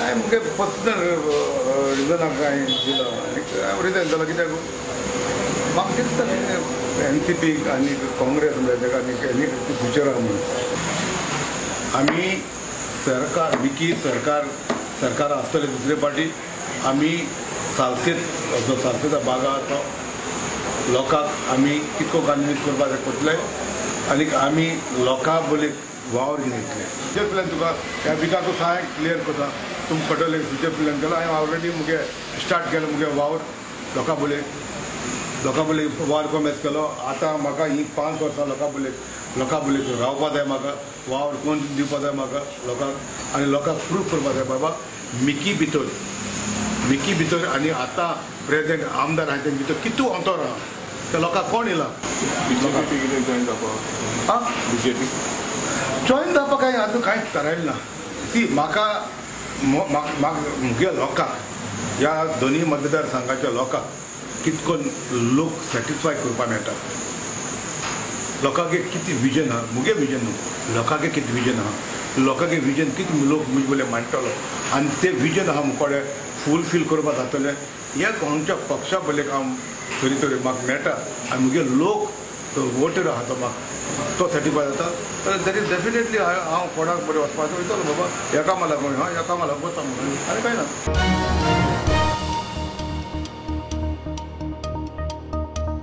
काय मुगे पर्सनल रिजनाक काय दिलो आनी रिजन जालो कित्याक म्हाका दिसता NCPक आनी काँग्रेस ताका आनी फ्युचर आहा म्हणून आमी सरकार विकी सरकार आसतले दुसरे पार्टी आमी सालसेता बागा तो लोकांक आमी कितको कन्विन्स करपाक करतले आनी आमी लोकां बोले वावर घेवन येतले फ्युचर प्लॅन तुका ह्या विकाक सांग क्लियर करता तुमकां कळटलें फ्युचर प्लॅन केलो हांवें ऑलरेडी मुगे स्टार्ट केलो मुगे वावर लोकां बोले वावर कॉमेस केलो आतां म्हाका ही 5 वर्सां लोकां बोले रावपा जाय म्हाका वावर कोण दिवपा जाय म्हाका लोकांक आनी लोकांक प्रूव करपा जाय बाबा मिकी भितर आनी आतां प्रेजेंट आमदार आहाय तें भितर कितू अंतर आहा ते लोकांक कोण येयला जॉइन जावपाक काय आजून कांयच थारायलें ना सी म्हाका मुगे लोकांक ह्या दोनी मतदारसंघाच्या लोकांक कितको लोक सॅटिस्फाय करपा मेळटा लोकांक कितें विजन आहा मुगे विजन न्हू लोकांक कितें विजन आहा लोकांक विजन कितें लोक मुजे बोले मांडटलो आनी तें विजन आहा मुकोडे फुलफील करपा जातलें हे खंयच्या पक्षा बोले हांव तरी म्हाका मेळटा आनी मुगे लोक तो वोटर आहा तो म्हाका तो सॅटिस्फाय जाता तर दॅट इज डेफिनेटली हांव कोणाक बरें वचपाचो वयतलो बाबा एका मला कोण एका मला वता म्हणून आनी कांय ना